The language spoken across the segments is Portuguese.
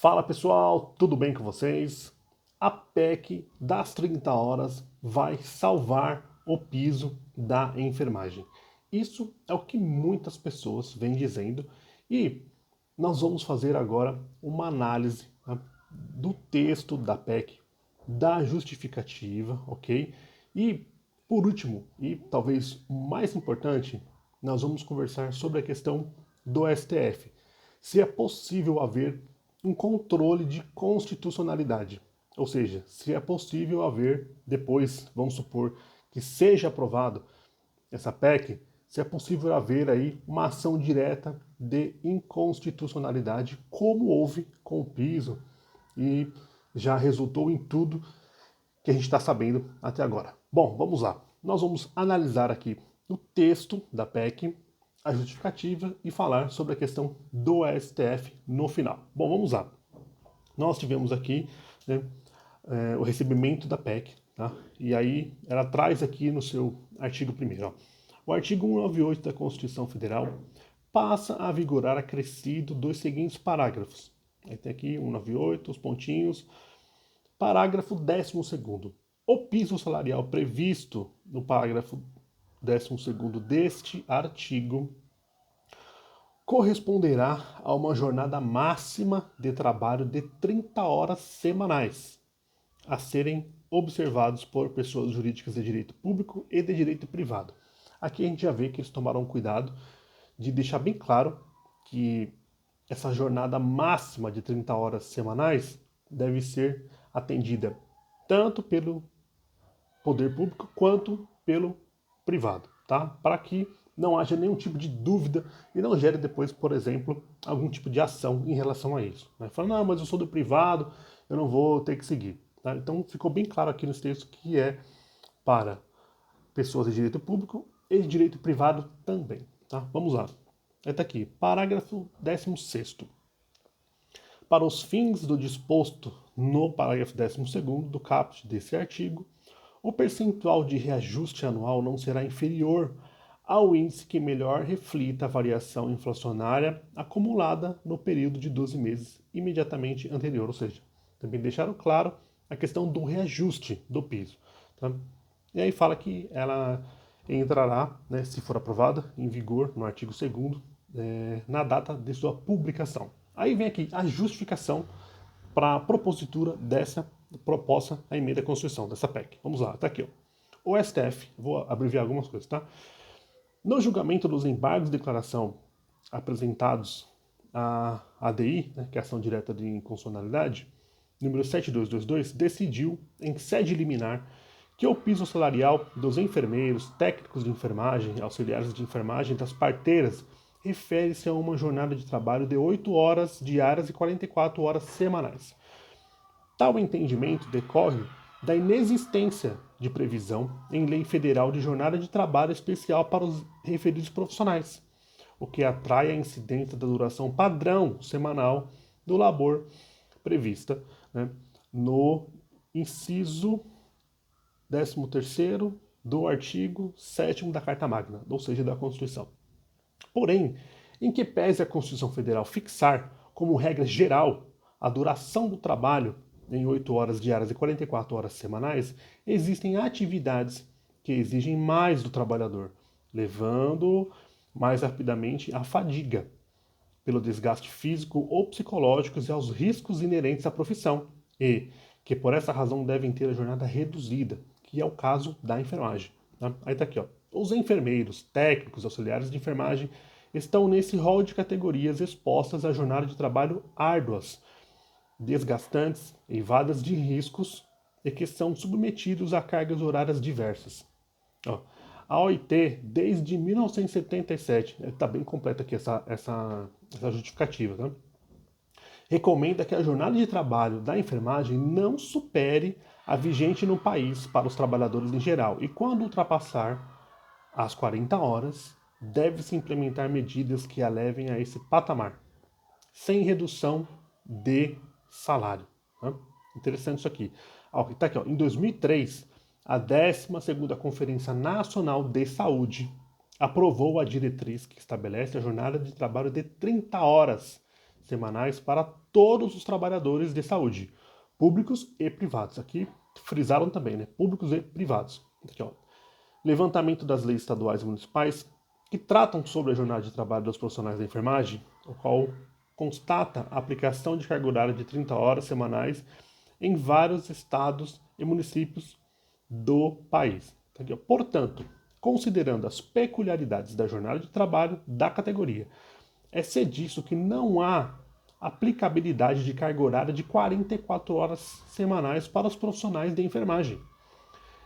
Fala pessoal, tudo bem com vocês? A PEC das 30 horas vai salvar o piso da enfermagem. Isso é o que muitas pessoas vêm dizendo e nós vamos fazer agora uma análise, né, do texto da PEC, da justificativa, ok? E por último, e talvez mais importante, nós vamos conversar sobre a questão do STF. Se é possível haver um controle de constitucionalidade. Ou seja, se é possível haver, depois, vamos supor que seja aprovado essa PEC, se é possível haver aí uma ação direta de inconstitucionalidade, como houve com o piso e já resultou em tudo que a gente está sabendo até agora. Bom, vamos lá. Nós vamos analisar aqui o texto da PEC, a justificativa e falar sobre a questão do STF no final. Bom, vamos lá. Nós tivemos aqui, né, o recebimento da PEC, tá? E aí ela traz aqui no seu artigo 1º, o artigo 198 da Constituição Federal passa a vigorar acrescido dos seguintes parágrafos. Aí tem aqui 198, os pontinhos. Parágrafo 12º. O piso salarial previsto no parágrafo 12º deste artigo corresponderá a uma jornada máxima de trabalho de 30 horas semanais, a serem observados por pessoas jurídicas de direito público e de direito privado. Aqui a gente já vê que eles tomaram cuidado de deixar bem claro que essa jornada máxima de 30 horas semanais deve ser atendida tanto pelo poder público quanto pelo privado, tá? Para que não haja nenhum tipo de dúvida e não gere depois, por exemplo, algum tipo de ação em relação a isso. Né? Fala, não, mas eu sou do privado, eu não vou ter que seguir. Tá? Então ficou bem claro aqui nos textos que é para pessoas de direito público e de direito privado também. Tá? Vamos lá. Está aqui, parágrafo 16º. Para os fins do disposto no parágrafo 12º do caput desse artigo, o percentual de reajuste anual não será inferior ao índice que melhor reflita a variação inflacionária acumulada no período de 12 meses imediatamente anterior. Ou seja, também deixaram claro a questão do reajuste do piso. Tá? E aí fala que ela entrará, né, se for aprovada, em vigor no artigo 2º, na data de sua publicação. Aí vem aqui a justificação para a propositura dessa proposta à emenda à Constituição, dessa PEC. Vamos lá, tá aqui, ó. O STF, vou abreviar algumas coisas, tá? No julgamento dos embargos de declaração apresentados à ADI, né, que é a ação direta de inconstitucionalidade, número 7222, decidiu, em sede liminar, que o piso salarial dos enfermeiros, técnicos de enfermagem, auxiliares de enfermagem, das parteiras, refere-se a uma jornada de trabalho de 8 horas diárias e 44 horas semanais. Tal entendimento decorre da inexistência de previsão em lei federal de jornada de trabalho especial para os referidos profissionais, o que atrai a incidência da duração padrão semanal do labor prevista, né, no inciso 13º do artigo 7º da Carta Magna, ou seja, da Constituição. Porém, em que pese a Constituição Federal fixar como regra geral a duração do trabalho em 8 horas diárias e 44 horas semanais, existem atividades que exigem mais do trabalhador, levando mais rapidamente à fadiga, pelo desgaste físico ou psicológico e aos riscos inerentes à profissão, e que por essa razão devem ter a jornada reduzida, que é o caso da enfermagem. Tá? Aí tá aqui, ó. Os enfermeiros, técnicos, auxiliares de enfermagem estão nesse rol de categorias expostas à jornada de trabalho árduas, desgastantes, eivadas de riscos e que são submetidos a cargas horárias diversas. Ó, a OIT, desde 1977, está bem completa aqui essa justificativa, tá? Recomenda que a jornada de trabalho da enfermagem não supere a vigente no país para os trabalhadores em geral, e quando ultrapassar as 40 horas, deve-se implementar medidas que a levem a esse patamar, sem redução de salário. Né? Interessante isso aqui. Tá aqui, ó. Em 2003, a 12ª Conferência Nacional de Saúde aprovou a diretriz que estabelece a jornada de trabalho de 30 horas semanais para todos os trabalhadores de saúde, públicos e privados. Aqui frisaram também, né? Públicos e privados. Aqui, ó. Levantamento das leis estaduais e municipais que tratam sobre a jornada de trabalho dos profissionais da enfermagem, o qual constata a aplicação de carga horária de 30 horas semanais em vários estados e municípios do país. Aqui, ó. Portanto, considerando as peculiaridades da jornada de trabalho da categoria, é disso que não há aplicabilidade de carga horária de 44 horas semanais para os profissionais de enfermagem.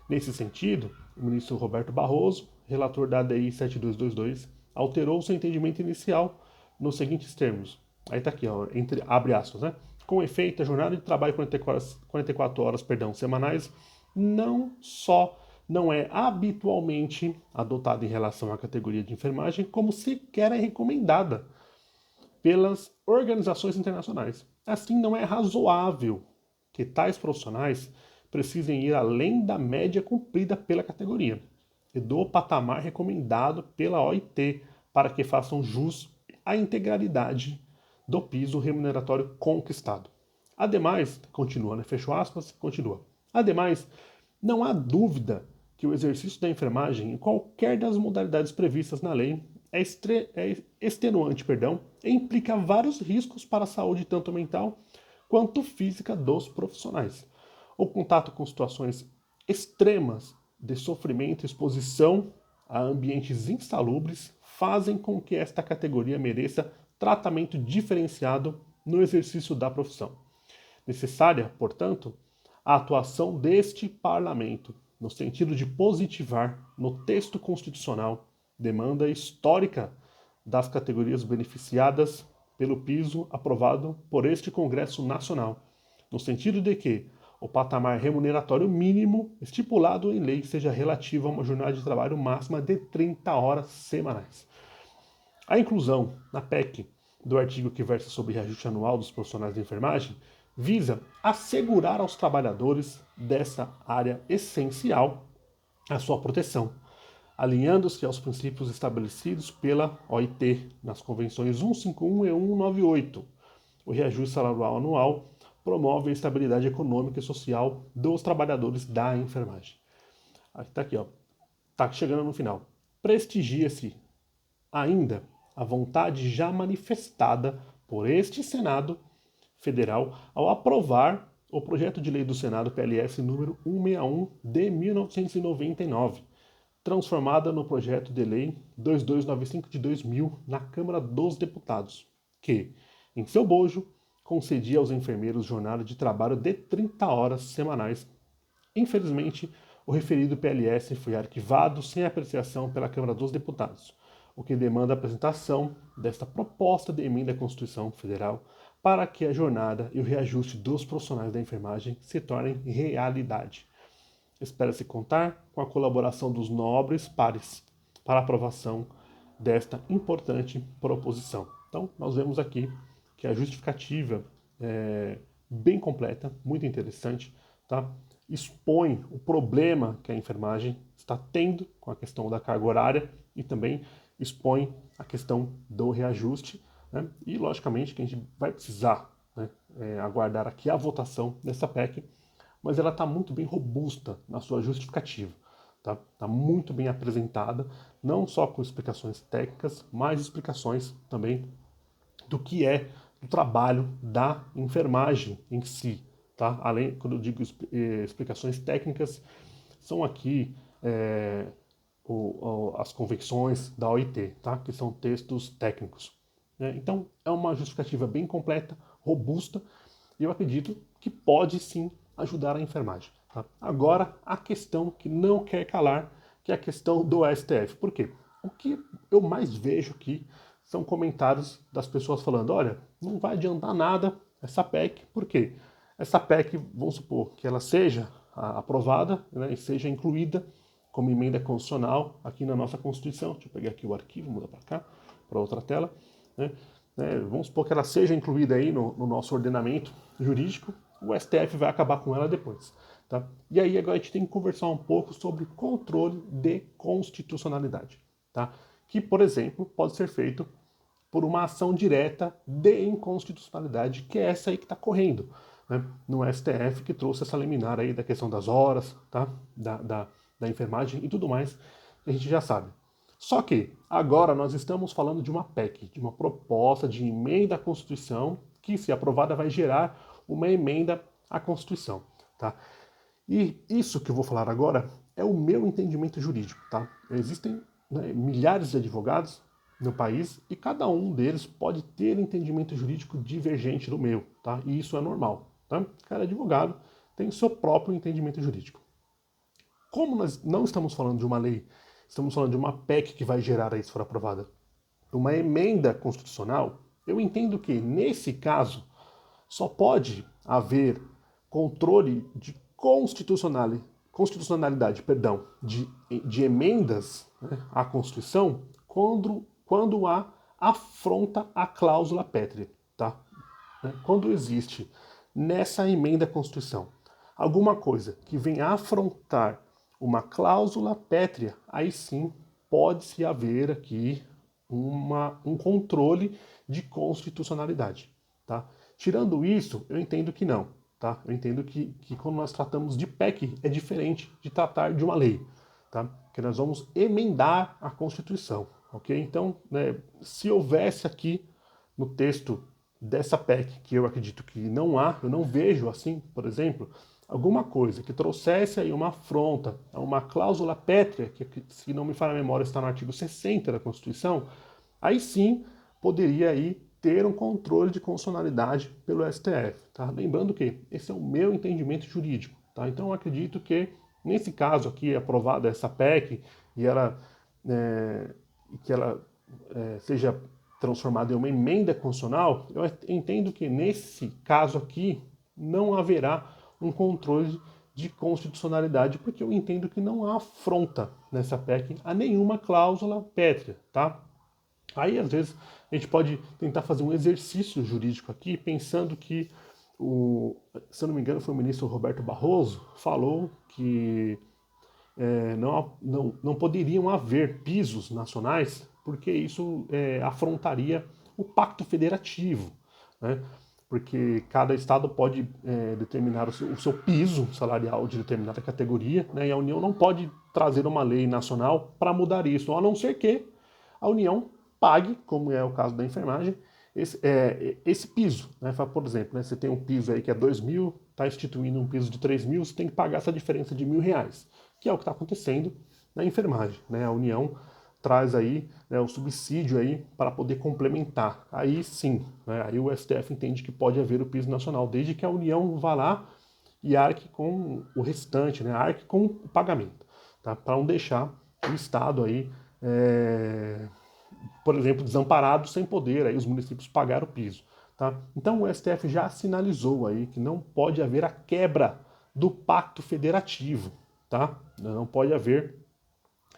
Nesse sentido, o ministro Roberto Barroso, relator da ADI 7222, alterou seu entendimento inicial nos seguintes termos. Aí está aqui, ó, abre aspas, né? Com efeito, a jornada de trabalho 44 horas semanais não só não é habitualmente adotada em relação à categoria de enfermagem, como sequer é recomendada pelas organizações internacionais. Assim, não é razoável que tais profissionais precisem ir além da média cumprida pela categoria e do patamar recomendado pela OIT para que façam jus à integralidade do piso remuneratório conquistado. Ademais, continua, né? Fecho aspas, continua. Ademais, não há dúvida que o exercício da enfermagem em qualquer das modalidades previstas na lei é extenuante, e implica vários riscos para a saúde tanto mental quanto física dos profissionais. O contato com situações extremas de sofrimento e exposição a ambientes insalubres fazem com que esta categoria mereça tratamento diferenciado no exercício da profissão. Necessária, portanto, a atuação deste parlamento no sentido de positivar no texto constitucional demanda histórica das categorias beneficiadas pelo piso aprovado por este Congresso Nacional, no sentido de que o patamar remuneratório mínimo estipulado em lei seja relativo a uma jornada de trabalho máxima de 30 horas semanais. A inclusão na PEC do artigo que versa sobre reajuste anual dos profissionais de enfermagem visa assegurar aos trabalhadores dessa área essencial a sua proteção, alinhando-se aos princípios estabelecidos pela OIT nas convenções 151 e 198. O reajuste salarial anual promove a estabilidade econômica e social dos trabalhadores da enfermagem. Está aqui, ó. Está chegando no final. Prestigia-se ainda a vontade já manifestada por este Senado Federal ao aprovar o projeto de lei do Senado PLS número 161 de 1999, transformada no projeto de lei 2295 de 2000 na Câmara dos Deputados, que, em seu bojo, concedia aos enfermeiros jornada de trabalho de 30 horas semanais. Infelizmente, o referido PLS foi arquivado sem apreciação pela Câmara dos Deputados, o que demanda a apresentação desta proposta de emenda à Constituição Federal para que a jornada e o reajuste dos profissionais da enfermagem se tornem realidade. Espera-se contar com a colaboração dos nobres pares para a aprovação desta importante proposição. Então, nós vemos aqui que a justificativa é bem completa, muito interessante, tá? Expõe o problema que a enfermagem está tendo com a questão da carga horária e também expõe a questão do reajuste, né? E, logicamente, que a gente vai precisar, né, aguardar aqui a votação dessa PEC, mas ela está muito bem robusta na sua justificativa. Tá muito bem apresentada, não só com explicações técnicas, mas explicações também do que é o trabalho da enfermagem em si. Tá? Além, quando eu digo explicações técnicas, são aqui as convenções da OIT, tá? Que são textos técnicos. Né? Então, é uma justificativa bem completa, robusta, e eu acredito que pode sim ajudar a enfermagem. Tá? Agora, a questão que não quer calar, que é a questão do STF. Por quê? O que eu mais vejo aqui são comentários das pessoas falando, olha, não vai adiantar nada essa PEC, por quê? Essa PEC, vamos supor, que ela seja aprovada, né, e seja incluída como emenda constitucional aqui na nossa Constituição. Deixa eu pegar aqui o arquivo, mudar para cá, para outra tela. Né? Vamos supor que ela seja incluída aí no nosso ordenamento jurídico, o STF vai acabar com ela depois. Tá? E aí agora a gente tem que conversar um pouco sobre controle de constitucionalidade. Tá? Que, por exemplo, pode ser feito por uma ação direta de inconstitucionalidade, que é essa aí que está correndo, né, no STF, que trouxe essa liminar aí da questão das horas, tá, da enfermagem e tudo mais, que a gente já sabe. Só que agora nós estamos falando de uma PEC, de uma proposta de emenda à Constituição, que, se aprovada, vai gerar uma emenda à Constituição, tá? E isso que eu vou falar agora é o meu entendimento jurídico, tá? Existem, né, milhares de advogados no país e cada um deles pode ter entendimento jurídico divergente do meu, tá? E isso é normal, tá? Cada advogado tem o seu próprio entendimento jurídico. Como nós não estamos falando de uma lei, estamos falando de uma PEC que vai gerar aí, se for aprovada, uma emenda constitucional, eu entendo que, nesse caso, só pode haver controle de constitucionalidade, perdão, de emendas, né, à Constituição quando há afronta à cláusula pétrea, tá? Quando existe nessa emenda à Constituição alguma coisa que venha afrontar uma cláusula pétrea, aí sim pode-se haver aqui um controle de constitucionalidade, tá? Tirando isso, eu entendo que não, tá? Eu entendo que quando nós tratamos de PEC é diferente de tratar de uma lei, tá? Que nós vamos emendar a Constituição, ok? Então, né, se houvesse aqui no texto dessa PEC, que eu acredito que não há, eu não vejo assim, por exemplo, alguma coisa que trouxesse aí uma afronta a uma cláusula pétrea, que, se não me falha a memória, está no artigo 60 da Constituição, aí sim poderia aí ter um controle de constitucionalidade pelo STF, tá? Lembrando que esse é o meu entendimento jurídico, tá? Então eu acredito que, nesse caso aqui, aprovada essa PEC e que ela seja transformada em uma emenda constitucional, eu entendo que, nesse caso aqui, não haverá um controle de constitucionalidade, porque eu entendo que não há afronta nessa PEC a nenhuma cláusula pétrea, tá? Aí, às vezes, a gente pode tentar fazer um exercício jurídico aqui, pensando que, se eu não me engano, foi o ministro Roberto Barroso, falou que não poderiam haver pisos nacionais, porque isso afrontaria o pacto federativo, né? Porque cada estado pode determinar o seu piso salarial de determinada categoria, né? E a União não pode trazer uma lei nacional para mudar isso, a não ser que a União pague, como é o caso da enfermagem, esse piso, né? Por exemplo, né, você tem um piso aí que é 2.000, está instituindo um piso de 3.000, você tem que pagar essa diferença de R$ 1.000, que é o que está acontecendo na enfermagem, né? A União traz aí, né, o subsídio aí para poder complementar. Aí sim, né, aí o STF entende que pode haver o piso nacional, desde que a União vá lá e arque com o restante, né, arque com o pagamento, tá? Para não deixar o Estado aí, por exemplo, desamparado, sem poder aí os municípios pagar o piso, tá? Então o STF já sinalizou aí que não pode haver a quebra do pacto federativo, tá? Não pode haver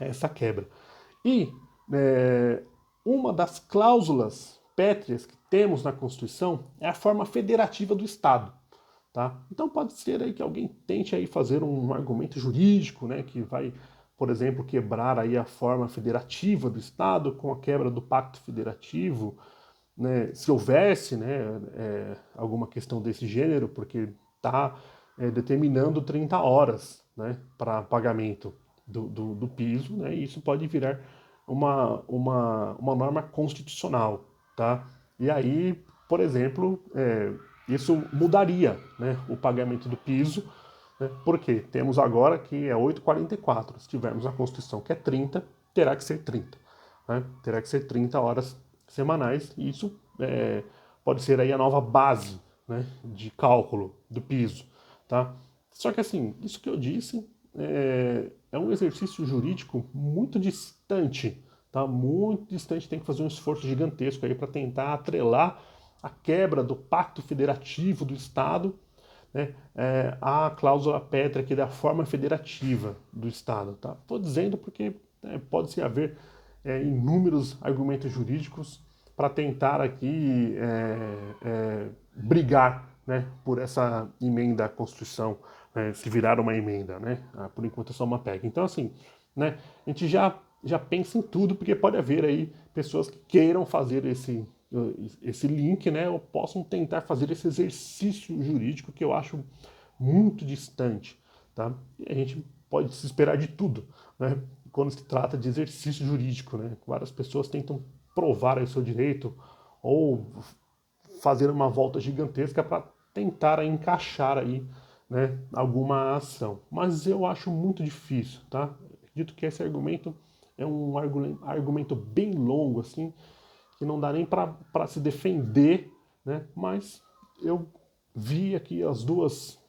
essa quebra. E uma das cláusulas pétreas que temos na Constituição é a forma federativa do Estado, tá? Então pode ser aí que alguém tente aí fazer um argumento jurídico, né, que vai, por exemplo, quebrar aí a forma federativa do Estado com a quebra do pacto federativo, né, se houvesse, né, alguma questão desse gênero, porque está determinando 30 horas, né, para pagamento do piso, né, e isso pode virar uma norma constitucional, tá? E aí, por exemplo, isso mudaria, né, o pagamento do piso, né, porque temos agora que é 8h44, se tivermos a Constituição que é 30, terá que ser 30, né? Terá que ser 30 horas semanais, e isso pode ser aí a nova base, né, de cálculo do piso, tá? Só que, assim, isso que eu disse é um exercício jurídico muito distante, tá? Muito distante, tem que fazer um esforço gigantesco aí para tentar atrelar a quebra do pacto federativo do Estado, né, à cláusula pétrea aqui da forma federativa do Estado, tá? Estou dizendo porque pode-se haver inúmeros argumentos jurídicos para tentar aqui brigar, né, por essa emenda à Constituição, se virar uma emenda, né? Por enquanto é só uma PEC. Então, assim, né, a gente já já pensa em tudo, porque pode haver aí pessoas que queiram fazer esse link, né, ou possam tentar fazer esse exercício jurídico que eu acho muito distante, tá? E a gente pode se esperar de tudo, né? Quando se trata de exercício jurídico, né? Várias pessoas tentam provar aí o seu direito ou fazer uma volta gigantesca para tentar encaixar aí, né, alguma ação. Mas eu acho muito difícil, tá? Acredito que esse argumento é um argumento bem longo, assim, que não dá nem para se defender, né? Mas eu vi aqui as duas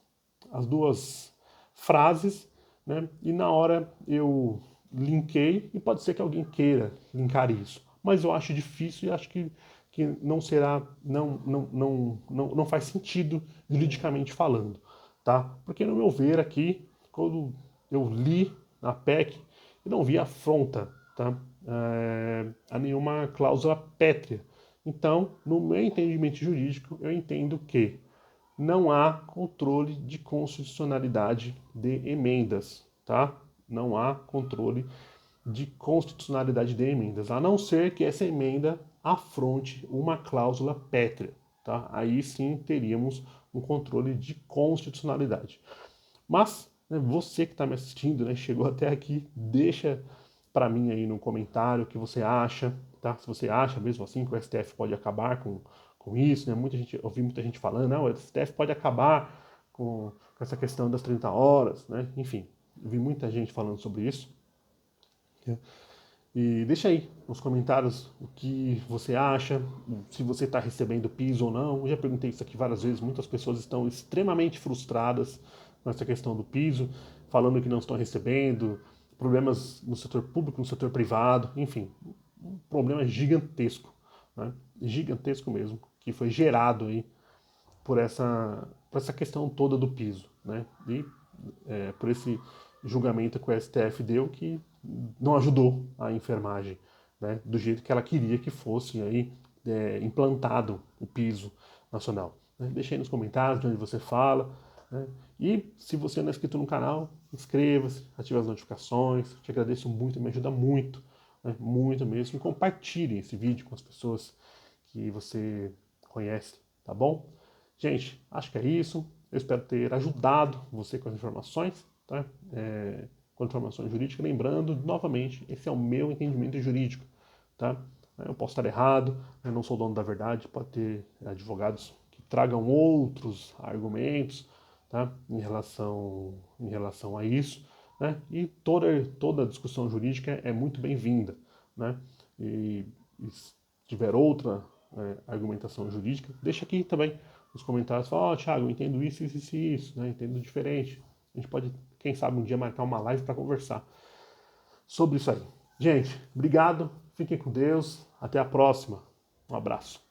frases, né? E na hora eu linkei, e pode ser que alguém queira linkar isso. Mas eu acho difícil e acho que não será, não faz sentido juridicamente falando, tá? Porque no meu ver aqui, quando eu li a PEC, eu não vi afronta, tá? A nenhuma cláusula pétrea. Então, no meu entendimento jurídico, eu entendo que não há controle de constitucionalidade de emendas, tá? Não há controle de constitucionalidade de emendas, a não ser que essa emenda afronte uma cláusula pétrea, tá? Aí sim teríamos um controle de constitucionalidade. Mas, né, você que está me assistindo, né, chegou até aqui, deixa para mim aí no comentário o que você acha, tá? Se você acha mesmo assim que o STF pode acabar com isso, né? Eu ouvi muita gente falando, não, o STF pode acabar com essa questão das 30 horas, né? Enfim, eu vi muita gente falando sobre isso, né? E deixa aí nos comentários o que você acha, se você está recebendo piso ou não. Eu já perguntei isso aqui várias vezes, muitas pessoas estão extremamente frustradas com essa questão do piso, falando que não estão recebendo, problemas no setor público, no setor privado, enfim, um problema gigantesco, né? Gigantesco mesmo, que foi gerado aí por essa questão toda do piso, né? E por esse julgamento que o STF deu que não ajudou a enfermagem, né? Do jeito que ela queria que fosse aí implantado o piso nacional, né? Deixa aí nos comentários de onde você fala, né? E se você não é inscrito no canal, inscreva-se, ative as notificações, te agradeço muito, me ajuda muito, né? Muito mesmo. E compartilhe esse vídeo com as pessoas que você conhece, tá bom? Gente, acho que é isso. Eu espero ter ajudado você com as informações, tá? Com informações jurídicas. Lembrando, novamente, esse é o meu entendimento jurídico, tá? Eu posso estar errado, eu não sou dono da verdade, pode ter advogados que tragam outros argumentos, tá? Em relação a isso, né? E toda discussão jurídica é muito bem-vinda, né? E se tiver outra argumentação jurídica, deixa aqui também nos comentários, fala, ó, Thiago, eu entendo isso, isso e isso, né? Entendo diferente. A gente pode, quem sabe, um dia marcar uma live para conversar sobre isso aí. Gente, obrigado, fiquem com Deus, até a próxima. Um abraço.